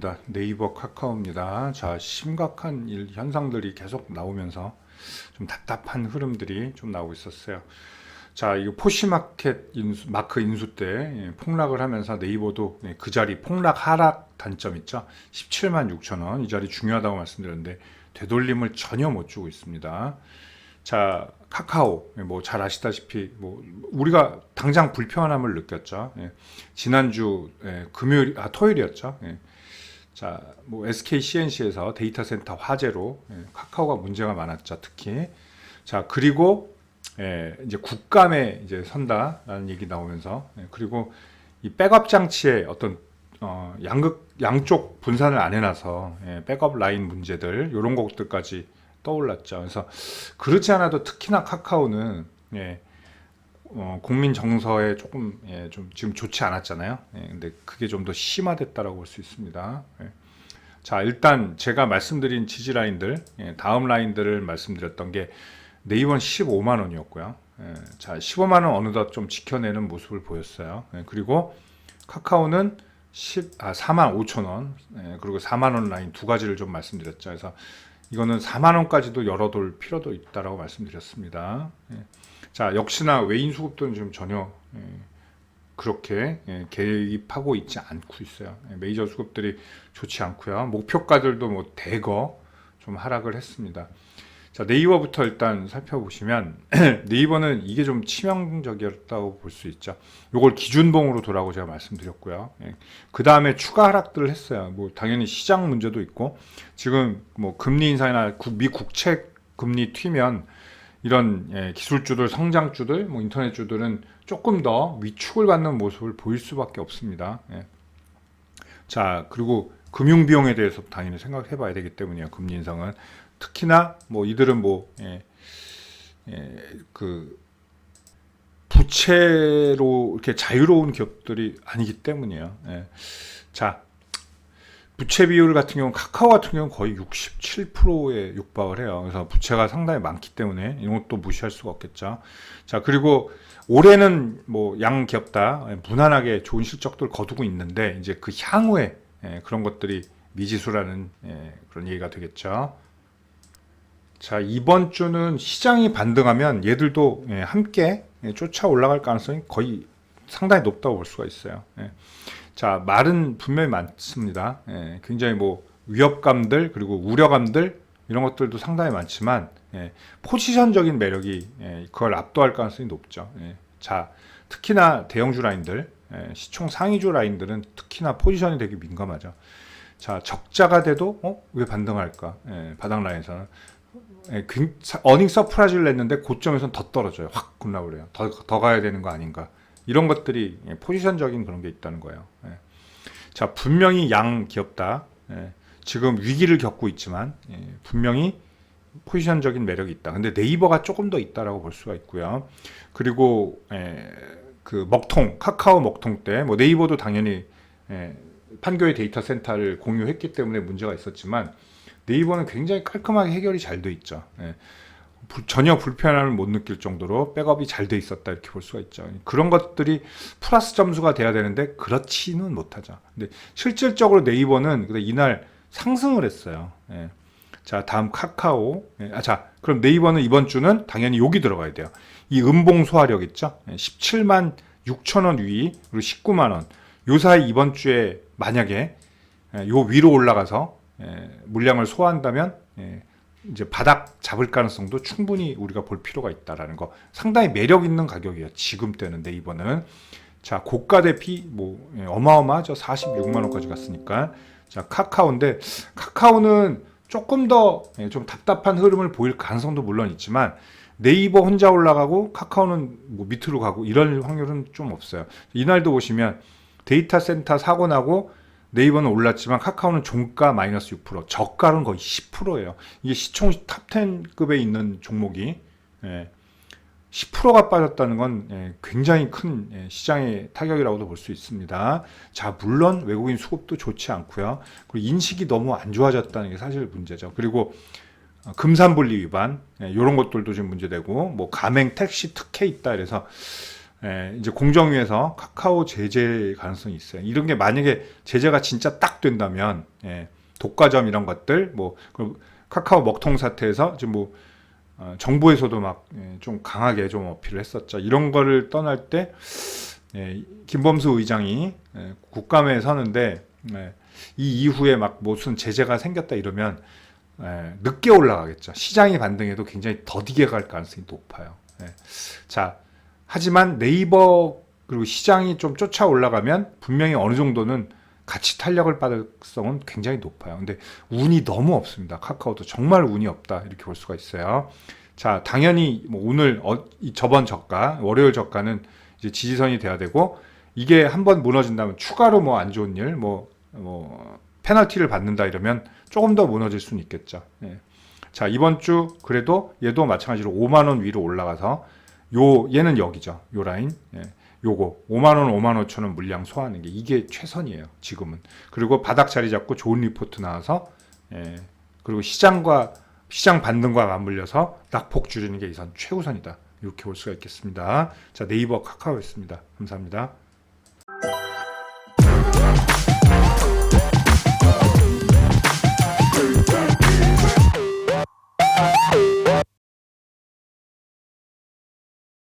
반갑습니다. 네이버 카카오입니다. 자, 심각한 현상들이 계속 나오면서 좀 답답한 흐름들이 좀 나오고 있었어요. 자, 이거 포시마켓 마크 인수 때 폭락을 하면서 네이버도 그 자리 폭락 하락 단점 있죠. 17만 6천 원. 이 자리 중요하다고 말씀드렸는데 되돌림을 전혀 못 주고 있습니다. 자, 카카오 뭐 잘 아시다시피 뭐 우리가 당장 불편함을 느꼈죠. 지난주 토요일이었죠. 자, 뭐 SK CNC에서 데이터 센터 화재로 카카오가 문제가 많았죠, 특히. 자, 그리고 이제 국감에 이제 선다라는 얘기 나오면서 그리고 이 백업 장치에 어떤 양쪽 분산을 안 해놔서 백업 라인 문제들 이런 것들까지 떠올랐죠. 그래서 그렇지 않아도 특히나 카카오는 국민 정서에 조금 좀 지금 좋지 않았잖아요. 근데 그게 좀 더 심화됐다라고 볼 수 있습니다. 자, 일단 제가 말씀드린 지지 라인들, 다음 라인들을 말씀드렸던 게 네이버는 15만 원이었고요. 자, 15만 원 어느덧 좀 지켜내는 모습을 보였어요. 그리고 카카오는 4만 5천 원, 그리고 4만 원 라인 두 가지를 좀 말씀드렸죠. 그래서 이거는 4만 원까지도 열어둘 필요도 있다라고 말씀드렸습니다. 자, 역시나 외인 수급들은 지금 전혀 그렇게 개입하고 있지 않고 있어요. 메이저 수급들이 좋지 않고요. 목표가들도 뭐 대거 좀 하락을 했습니다. 자, 네이버부터 일단 살펴보시면 네이버는 이게 좀 치명적이었다고 볼 수 있죠. 요걸 기준봉으로 두라고 제가 말씀드렸고요. 그 다음에 추가 하락들을 했어요. 뭐 당연히 시장 문제도 있고 지금 뭐 금리 인상이나 미 국채 금리 튀면 이런 기술주들, 성장주들, 뭐 인터넷주들은 조금 더 위축을 받는 모습을 보일 수밖에 없습니다. 자, 그리고 금융 비용에 대해서 당연히 생각해 봐야 되기 때문이에요. 금리 인상은. 특히나 뭐 이들은 그 부채로 이렇게 자유로운 기업들이 아니기 때문이에요. 자, 부채 비율 같은 경우는 카카오 같은 경우는 거의 67%에 육박을 해요. 그래서 부채가 상당히 많기 때문에 이런 것도 무시할 수가 없겠죠. 자, 그리고 올해는 뭐 양 기업 다 무난하게 좋은 실적들 거두고 있는데 이제 그 향후에 그런 것들이 미지수라는 그런 얘기가 되겠죠. 자, 이번 주는 시장이 반등하면 얘들도 함께 쫓아 올라갈 가능성이 거의 상당히 높다고 볼 수가 있어요. 자, 말은 분명히 많습니다. 굉장히 뭐 위협감들 그리고 우려감들 이런 것들도 상당히 많지만 포지션적인 매력이 그걸 압도할 가능성이 높죠. 자, 특히나 대형주 라인들, 시총 상위주 라인들은 특히나 포지션이 되게 민감하죠. 자, 적자가 돼도 왜 반등할까? 바닥 라인에서는 어닝 서프라이즈를 냈는데 고점에서는 더 떨어져요. 확 급락을 해요. 더 가야 되는 거 아닌가? 이런 것들이 포지션적인 그런 게 있다는 거예요. 자, 분명히 양 기업다. 지금 위기를 겪고 있지만 분명히 포지션적인 매력이 있다. 근데 네이버가 조금 더 있다라고 볼 수가 있고요. 그리고 그 먹통, 카카오 먹통 때 뭐 네이버도 당연히 판교의 데이터 센터를 공유했기 때문에 문제가 있었지만 네이버는 굉장히 깔끔하게 해결이 잘 돼 있죠. 전혀 불편함을 못 느낄 정도로 백업이 잘 돼 있었다 이렇게 볼 수가 있죠. 그런 것들이 플러스 점수가 돼야 되는데 그렇지는 못하죠. 근데 실질적으로 네이버는 이날 상승을 했어요. 자, 다음 카카오. 자, 그럼 네이버는 이번 주는 당연히 여기 들어가야 돼요. 이 음봉 소화력 있죠. 17만 6천 원 위, 그리고 19만 원. 요 사이 이번 주에 만약에 요 위로 올라가서 물량을 소화한다면 이제 바닥 잡을 가능성도 충분히 우리가 볼 필요가 있다라는 거. 상당히 매력 있는 가격이에요. 지금 때는 네이버는. 자, 고가 대비 뭐 어마어마하죠. 46만 원까지 갔으니까. 자, 카카오인데 카카오는 조금 더 좀 답답한 흐름을 보일 가능성도 물론 있지만 네이버 혼자 올라가고 카카오는 뭐 밑으로 가고 이럴 확률은 좀 없어요. 이날도 보시면 데이터 센터 사고 나고 네이버는 올랐지만 카카오는 종가 마이너스 6%, 저가는 거의 10%예요. 이게 시총 탑10급에 있는 종목이 10%가 빠졌다는 건 굉장히 큰 시장의 타격이라고도 볼 수 있습니다. 자, 물론 외국인 수급도 좋지 않고요. 그리고 인식이 너무 안 좋아졌다는 게 사실 문제죠. 그리고 금산분리 위반 이런 것들도 지금 문제되고 뭐 가맹 택시 특혜 있다 그래서 이제 공정위에서 카카오 제재 가능성이 있어요. 이런 게 만약에 제재가 진짜 딱 된다면, 독과점 이런 것들, 뭐, 카카오 먹통 사태에서 지금 뭐, 정부에서도 막 좀 강하게 좀 어필을 했었죠. 이런 거를 떠날 때, 김범수 의장이 국감에 서는데, 이 이후에 막 무슨 제재가 생겼다 이러면, 늦게 올라가겠죠. 시장이 반등해도 굉장히 더디게 갈 가능성이 높아요. 자, 하지만 네이버 그리고 시장이 좀 쫓아 올라가면 분명히 어느 정도는 같이 탄력을 받을 가능성은 굉장히 높아요. 근데 운이 너무 없습니다. 카카오도 정말 운이 없다 이렇게 볼 수가 있어요. 자, 당연히 뭐 오늘 저번 저가 월요일 저가는 이제 지지선이 돼야 되고 이게 한번 무너진다면 추가로 뭐 안 좋은 일, 뭐 페널티를 받는다 이러면 조금 더 무너질 수는 있겠죠. 자, 이번 주 그래도 얘도 마찬가지로 5만 원 위로 올라가서 얘는 여기죠. 요 라인. 요거 5만 원, 5만 5천 원 물량 소화하는 게 이게 최선이에요. 지금은. 그리고 바닥 자리 잡고 좋은 리포트 나와서 그리고 시장 반등과 맞물려서 낙폭 줄이는 게 이선 최우선이다. 이렇게 볼 수가 있겠습니다. 자, 네이버 카카오였습니다. 감사합니다.